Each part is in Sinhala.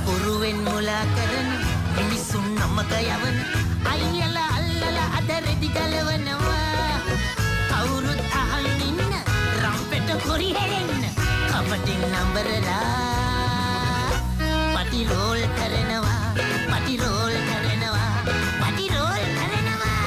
පුරුවෙන් මුලා කරන මිනිසුන් නමක යවන අයියලා අල්ලලා අද රෙදි ගලවනවා. කවුරුත් අහන් ඉන්න රම්පෙට කොරි හැරෙන්න කපටින් නම්බරලා පටි රෝල් කරනවා. පටි රෝල් කරනවා. පටි රෝල් කරනවා.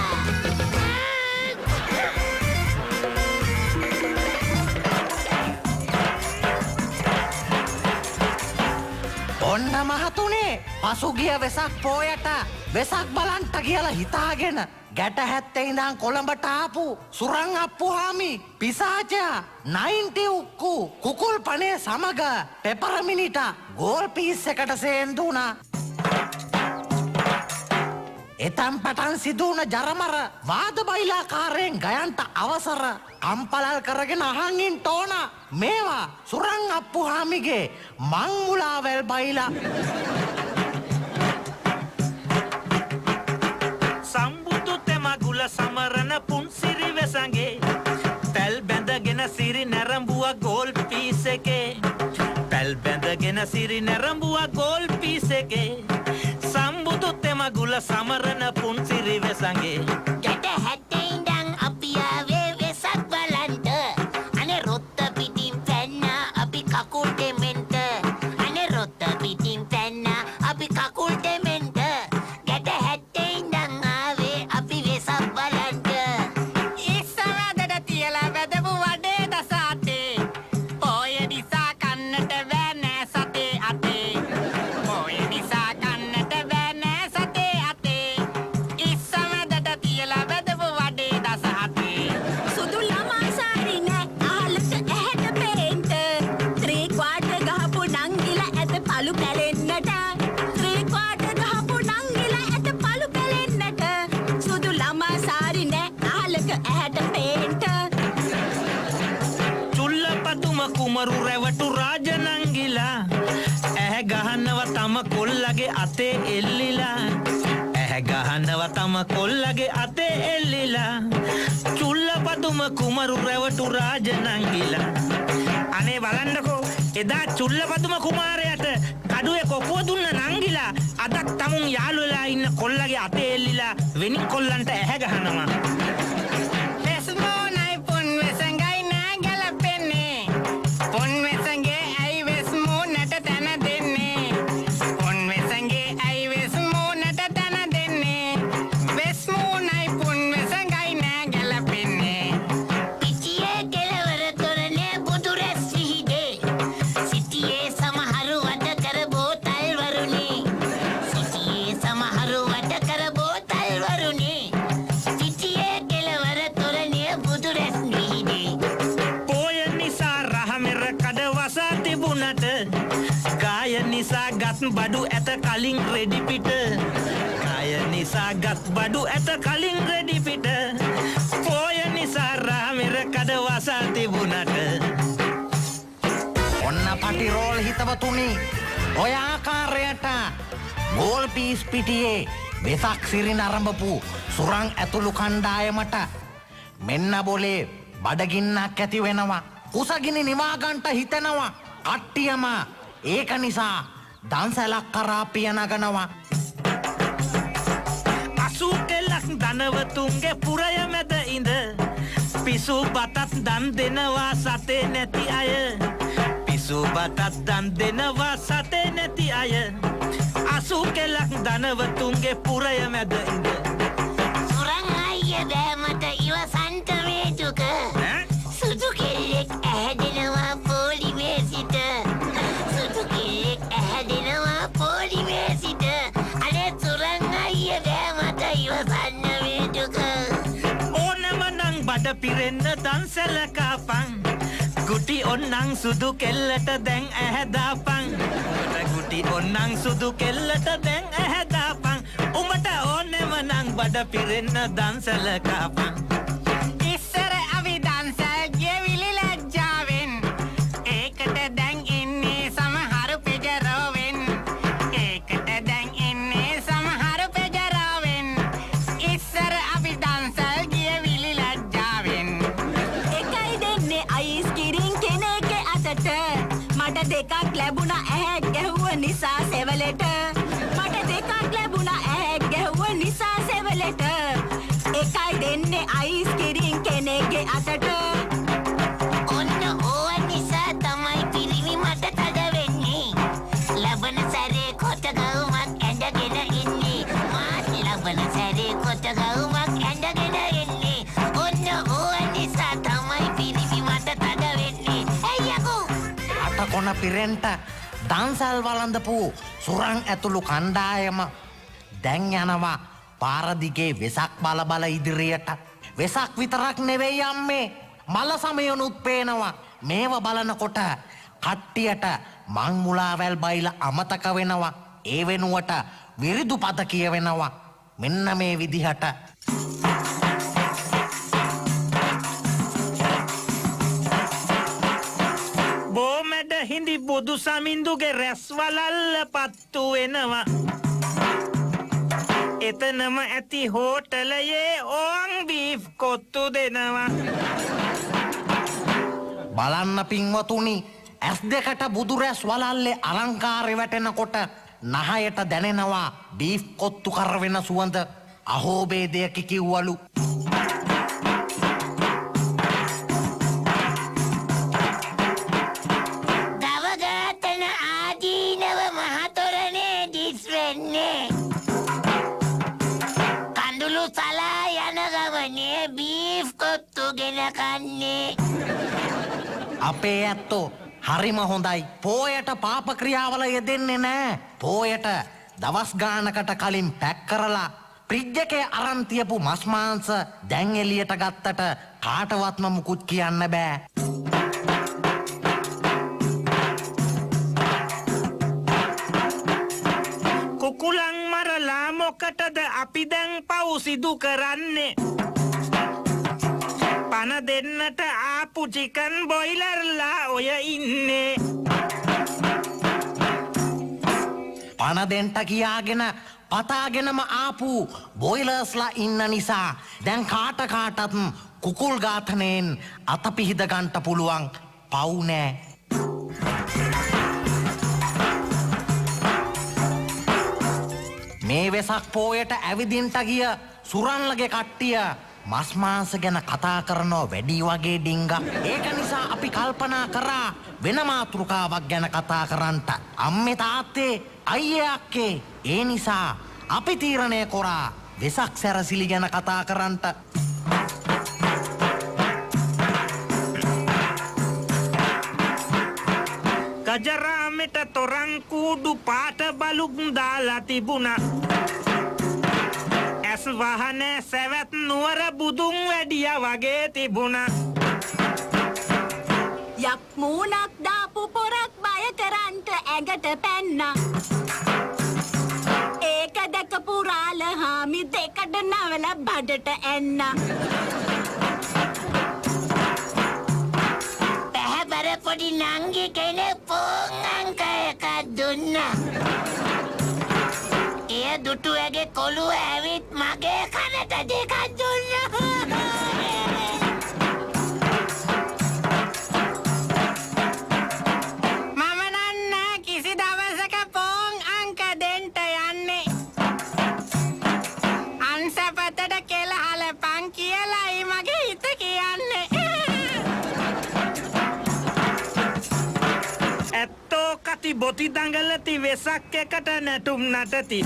ඔන්න මහතුනේ පසුගිය වෙසක් පෝයට වෙසක් බලන්ට කියලා හිතාගෙන ගැට හැත්තේ ඉඳන් කොළඹට ආපු සුරං අප්පුහාමි පිසාචයා 90 උක්කු කුකුල් පනේ සමග පෙපරමිනිට ගෝල් පීස් එකට සේන්දු වුණා. එතම් පටන් සිදුවන ජරමර වාද බයිලාකාරයෙන් ගයන්ට අවසර අම්පලල් කරගෙන අහංගින් තෝන මේවා සුරං අප්පුහාමිගේ මංමුලාවැල් බයිලා. සම්බුදු තෙමගුල සමරන පුන්සිරි වෙසගේ පැල් බැඳගෙන සිරි නැරඹුව ගෝල් පීස් එකේ. පැල් බැඳගෙන සිරි නැරඹුව ගෝල් පීස් එකේ. සම්බුදු තෙමගුල සමරන පුන්සිරි වෙසගේ ගැට හැත්තේ ඉඳන් අපි ආවේ වෙසක් බලන්ට. අනේ රොත්ත පිටින් පැන්න අපි කකුල් දෙමෙන්ට. අනේ රොත්ත පිටින් පැන්න අපි කකුල් දෙමෙන්ට. ගැට හැත්තේ ඉඳන් ආවේ අපි වෙසක් බලන්ට. ඉස්සරදට තියලා වැදපු වඩේ දසාතේ. පොය නිසා කන්නට බෑ නෑ සතේ අතේ. පොය නිසා කන්නට බෑ නෑ සතේ අතේ. ඉස්සරදට තියලා වැදපු වඩේ දසාතේ. සුදු ළමා සාරි නෑ අහලට ඇහැට පෙරෙන්ට. ත්‍රී ක්වාටර් ගහපු නංගිලා ඇත පළු පැලෙන්නට. ත්‍රී ක්වාටර් ගහපු නංගිලා ඇත පළු පැලෙන්නට. සුදු ළමා සාරි නෑ අහලක ඇහැට පෙරෙන්ට. චුල්ලපදුම කුමරු රැවටු රාජනංගිලා ඇහැ ගහන්නව තම කොල්ලගේ අතේ එල්ලිලා. ඇහැ ගහන්නව තම කොල්ලගේ අතේ එල්ලිලා. චුල්ලපදුම කුමරු රැවටු රාජනංගිලා. අනේ බලන්නකෝ එදා චුල්ලපදුම කුමාරයාට කඩුවේ කොපුව දුන්න නංගිලා අදත් තමුන් යාළුවලා ඉන්න කොල්ලගේ අතේ එල්ලිලා වෙනින් කොල්ලන්ට ඇහැ ගහනවා. වෙස්මෝනයි පුන් වෙසඟයි නෑ ගැලපෙන්නේ. පුන් වෙසඟේ ඇයි වෙස්මෝනට තැන දෙන්නේ. පුන් වෙසඟේ ඇයි වෙස්මෝනට තැන දෙන්නේ. වෙස්මෝනයි පුන් වෙසඟයි නෑ ගැලපෙන්නේ. පිටියේ කෙලවර තොරනේ බුදු රැස් විහිදේ. සිටියේ සමහරු වඩ කර බෝතල් වරුනේ. සිටියේ සමහරු වඩ කර බෝතල් වරුනේ. සිටියේ කෙලවර තොරනේ බුදු රැස් විහිදේ. පෝය නිසා රහමෙර කඩ වසා තිබුණට කාය නිසා ගත් බඩු ඇත කලින් රෙඩි පිට. කාය නිසා ගත් බඩු ඇත කලින් රෙඩි පිට. පෝය නිසා රහමෙර කඩ වසා තිබුණට ඔන්න පටි රෝල් හිතවතුනි ඔය ආකාරයට ගෝල් පීස් පිටියේ වෙසක් සිරි නරඹපු සුරං ඇතුළු කණ්ඩායමට මෙන්න බොලේ බඩගින්නක් ඇති වෙනවා. කුසගිනි නිවාගන්ට හිතෙනවා. කට්ටියම ඒක නිසා දන්සැලක් කරා පිය නගනවා. අසූ කෙල්ලක් ධනවතුන්ගේ පුරය මැද ඉඳ පිසු බතත් දන් දෙනවා සතේ නැති අය. පිසු බතත් දන් දෙනවා සතේ නැති අය. අසූ කෙල්ලක් ධනවතුන්ගේ පුරය මැද ඉඳ සුරං අයිය බෑමට ඉවසන්ට වේතුක. සුදු කෙල්ලෙක් ඇහැදෙනවා පොලිමේ සිට. සුදු කෙල්ලෙක් ඇහැදෙනවා පොලිමේ සිට. අනේ සුරං අයිය බෑමට ඉවසන්න වේතුක. ඕනම නං බඩ පිරෙන්න දන්සැල කාපන්. ගුටි ඔන්නං සුදු කෙල්ලට දැන් ඇහැදාපන්. ගුටි ඔන්නං සුදු කෙල්ලට දැන් ඇහැදාපන්. උඹට ඕනෙම නං බඩ පිරෙන්න දන්සැල කාපන්. ඉස්සර අපි දන්සල් ගෙවිලි ලැජ්ජාවෙන්. ඒකට දැන් ඉන්නේ සමහරු පෙජරෝවෙන්. ඒකට දැන් ඉන්නේ සමහරු පෙජරෝවෙන්. ඉස්සර අපි දන්සල් ගෙවිලි ලැජ්ජාවෙන්. එකයි දෙන්නේ අයිස් කිරින් කෙනෙක්ගේ අතට. මට දෙකක් ලැබුණා ඇහැක් ගැහුව නිසා සෙවලෙට මට දෙකක් ලැබුණා ඇහැක් ගැහුව නිසා සෙවලෙට එකයි දෙන්නේ අයිස් කිරින් කෙනෙක්ගේ අතට ඔන්න ඕව නිසා තමයි පිරිමි මට තද වෙන්නේ. ලබන සැරේ කොට ගවුමක් ඇඳගෙන ඉන්නේ. මාත් ලබන සැරේ කොට ගවුමක් ඇඳගෙන ඉන්නේ. ඔන්න ඕව නිසා තමයි පිරිමි මට තද වෙන්නේ. ඇයි යකෝ? අටකොන පිරෙන්ට දන්සල් වළඳපු සුරං ඇතුළු කණ්ඩායම දැන් යනවා පාරදිගේ වෙසක් බල ඉදිරියට. වෙසක් විතරක් නෙවෙයි අම්මේ මල සමයනුත් පේනවා. මේව බලනකොට කට්ටියට මං මුලාවැල් බයිලා අමතක වෙනවා. ඒ වෙනුවට විරිදු පද කියවෙනවා. මෙන්න මේ විදිහට. බෝමැඩ හිඳි බුදු සමින්දුගේ රැස්වලල්ල පත්තු වෙනවා. එතනම ඇති හෝටලයේ ඕන් බීෆ් කොත්තු දෙනවා. බලන්න පින්වතුනි ඇස් දෙකට බුදු රැස් වලල්ලේ අලංකාරය වැටෙනකොට නහයට දැනෙනවා බීෆ් කොත්තු කරවෙන සුවඳ. අහෝබේදයක කිව්වලු. ගවඝාතන ආදීනව මහතොරනේ දිස් වෙන්නේ. කඳුළු සලා යන ගමනේ බීෆ් කොත්තු ගෙන කන්නේ. අපේ ඇත්තෝ හරිම හොඳයි. පෝයට පාප ක්‍රියාවල යෙදෙන්නේ නෑ. පෝයට දවස් ගානකට කලින් පැක් කරලා ෆ්‍රිජ් එකේ අරන් තියපු මස් මාංශ දැන් එළියට ගත්තට කාටවත්ම මුකුත් කියන්න බෑ. කුකුලන් මරලා මොකටද අපි දැන් පව් සිදු කරන්නේ? පන දෙන්නට ආපු චිකන් බොයිලර්ලා ඔය ඉන්නේ. පන දෙන්ට කියාගෙන පතාගෙනම ආපු බොයිලර්ස්ලා ඉන්න නිසා දැන් කාටත් කුකුල් ඝාතනයෙන් අත පිහිද ගන්නට පුළුවන්. පව් නෑ. මේ වෙසක් පෝයට ඇවිදින්ට ගිය සුරන්ලගේ කට්ටිය මස් මාංශ ගැන කතා කරනව වැඩි වගේ ඩිංගා. ඒක නිසා අපි කල්පනා කරා වෙන මාතෘකාවක් ගැන කතා කරන්නට. අම්මේ තාත්තේ අයියේ අක්කේ. ඒ නිසා අපි තීරණය කරා වෙසක් සැරසිලි ගැන කතා කරන්නට. ගජරාමෙට තොරන් කූඩු පාට බලුක් දාලා තිබුණා. ඇස් වහනේ සැවැත් නුවර බුදුන් වැඩියා වගේ තිබුණා. යක් මූණක් දාපු පොරක් බය කරන්ට ඇඟට පැන්නා. ඒක දැකපු රාලහාමි දෙකට නවල බඩට ඇන්නා. පැහැබර පොඩි නංගි කෙනෙක් පොන් අංක එකක් දුන්නා. එය දුටු ඇගේ කොළු ඇවිත් මගේ කනට දෙකක් දුන්නා. මම නන්න කිසි දවසක පොන් අංක දෙන්ට යන්නේ. අන්සපතට කෙලහල පං කියලයි මගේ හිත කියන්නේ. ඇත්තෝ කති බොති දඟලති වෙසක් එකට නැටුම් නටති.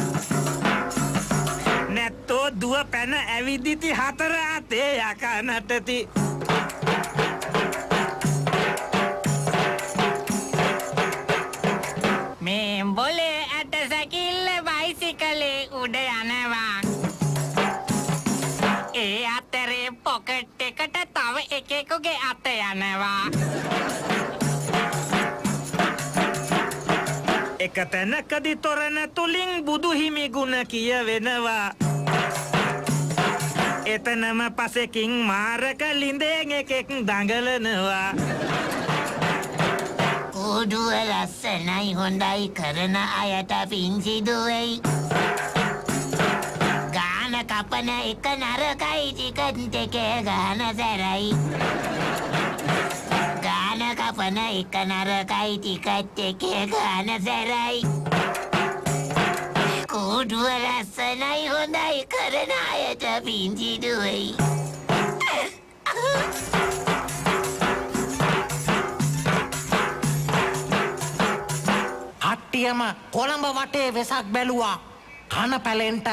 නැත්තෝ දුව පැන ඇවිදිති හතර අතේ යක නටති. මේ බොලේ ඇට සැකිල්ල බයිසිකලේ උඩ යනවා. ඒ අතරේ පොකට් එකට තව එකෙකුගේ අත යනවා. එක තැනකදි තොරණ තුලින් බුදු හිමි ගුණ කියවෙනවා. එතනම පසෙකින් මාරක ලිඳෙන් එකෙක් දඟලනවා. කූඩුව ලස්සනයි හොඳයි කරන අයට පින් සිදුවෙයි. ගාන කපන එක නරකයි ටිකට් එකේ ගාන සැරයි. ගාන කපන එක නරකයි ටිකට් එකේ ගාන සැරයි. කෝඩුව ලස්සනයි හොඳයි කරන අයට පිංචිදුවයි. කට්ටියම කොළඹ වටේ වෙසක් බැලුවා. කන පැලෙන්ට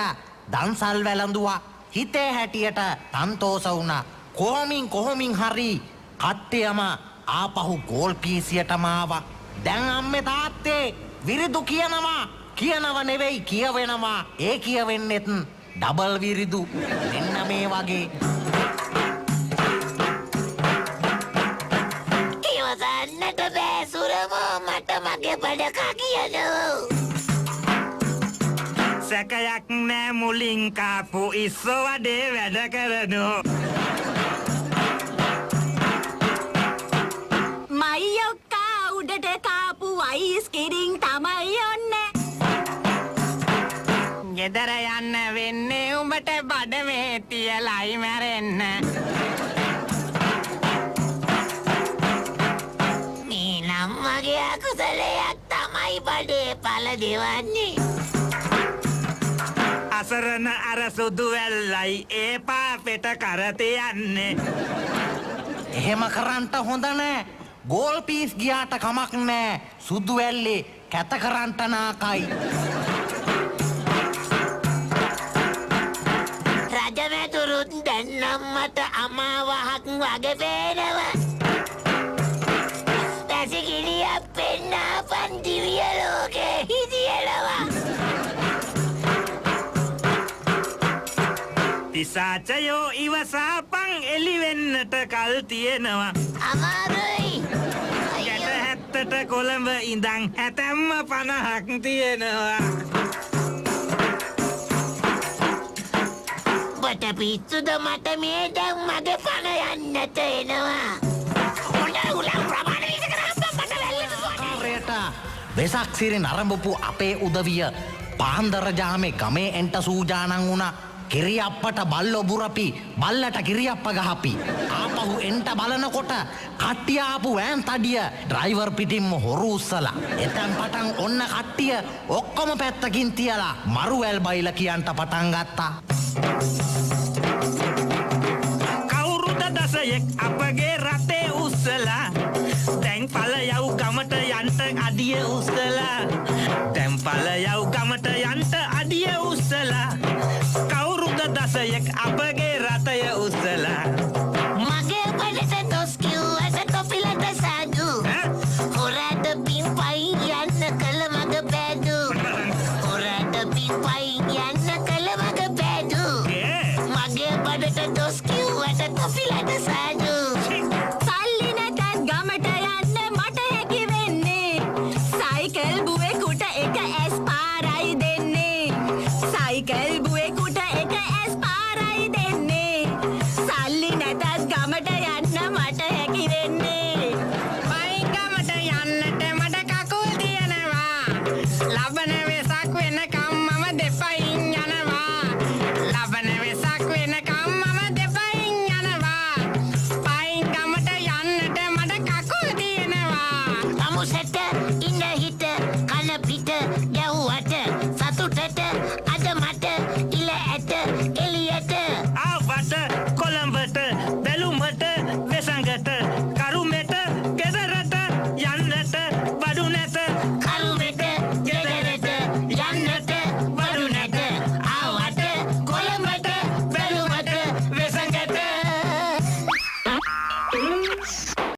දන්සල් වැළඳුවා. හිතේ හැටියට සන්තෝෂ වුණා. කොහොමින් හරි කට්ටියම ආපහු ගෝල් පීසියටම ආවා. දැන් අම්මේ තාත්තේ විරිදු කියනවා. කියනව නෙවෙයි කියවෙනවා. ඒ කියවෙන්නෙත් ඩබල් විරිදු. මෙන්න මේ වගේ. ඉවසන්නට බෑ සුරමෝ මට මගේ බඩකා කියනෝ. සැකයක් නෑ මුලින් කාපු ඉස්සෝ වඩේ වැඩ කරනෝ. මයියොක්කා උඩට කාපු අයිස් කිරින් තමයි ඔන්න. ගෙදර යන්න වෙන්නේ උඹට බඩ මේ තියලයි මැරෙන්න. මේ නම් මගේ අකුසලයක් තමයි බඩේ පල දෙවන්නේ. අසරණ අර සුදු වැල්ලයි ඒ පාපෙට කරතේ යන්නේ. එහෙම කරන්ට හොඳ නෑ. ගෝල් පීස් ගියාට කමක් නෑ. සුදු ඇල්ලේ කැත කරන්ට නාකයි. රජමැතුරුත් දැන්නම් මට අමාවහක් වගේ පේනවා. පැසිකිලියක් පෙන්නා පන්තිවිය ලෝකේ හිතියලවා. පිසාචයෝ ඉවසාපන් එලිවෙන්නට කල් තියෙනවා. අමාරුයි. ගැට 70ට කොළඹ ඉඳන් 50ක් තියෙනවා. බට පිස්සුද මට මේ දැන් මගේ පණ යන්නට එනවා. හොඳ උලම් ප්‍රමාණ විස කරාම මට වැල්ලට ආකාරයට වෙසක් සිරි නරඹපු අපේ උදවිය පාන්දර ජාමේ ගමේ එන්ට සූජානන් වුණා. කිරියප්පට බල්ලෝ බුරපි බල්ලට කිරියප්ප ගහපි. ආපහු එන්ට බලනකොට කට්ටිය ආපු වෑන් තඩිය ඩ්‍රයිවර් පිටින්ම හොරු උස්සලා. එතෙන් පටන් ඔන්න කට්ටිය ඔක්කොම පැත්තකින් තියලා මරුවැල් බයිලා කියන්ට පටන් ගත්තා. කවුරුද දසයෙක් අපගේ රටේ උස්සලා. දැන් පල යව් ගමට යන්ට අඩිය උස්සලා. දැන් පල යව් ගමට යන්ට අඩිය උස්සලා. කවුරුද දසයෙක් අපගේ රටය උස්සලා. මගේ බඩට දොස් කිව්වට තොපිලට සාදු. හොරට පින් පයින් යන්න කළ මග බෑදු. හොරට පින් පයින් යන්න කළ මග බෑදු. මගේ බඩට දොස් කිව්වට තොපිලට සාදු. සල්ලි නැතත් ගමට යන්න මට හැකි වෙන්නේ. සයිකල් බුවෙකුට එක ඇස් පාරයි දෙන්නේ. සයිකල් බුවෙකුට එක ඇස් පාරයි දෙන්නේ. සල්ලි නැතත් ගමට යන්න මට හැකි වෙන්නේ. පයින් ගමට යන්නට මට කකුල් තියෙනවා. ලබන වෙසක් වෙනකම් මම දෙපයින් යනවා. ලබන වෙසක් වෙනකම් මම දෙපයින් යනවා. පයින් ගමට යන්නට මට කකුල් තියෙනවා. තමුසට ඉන්න හිට කන පිට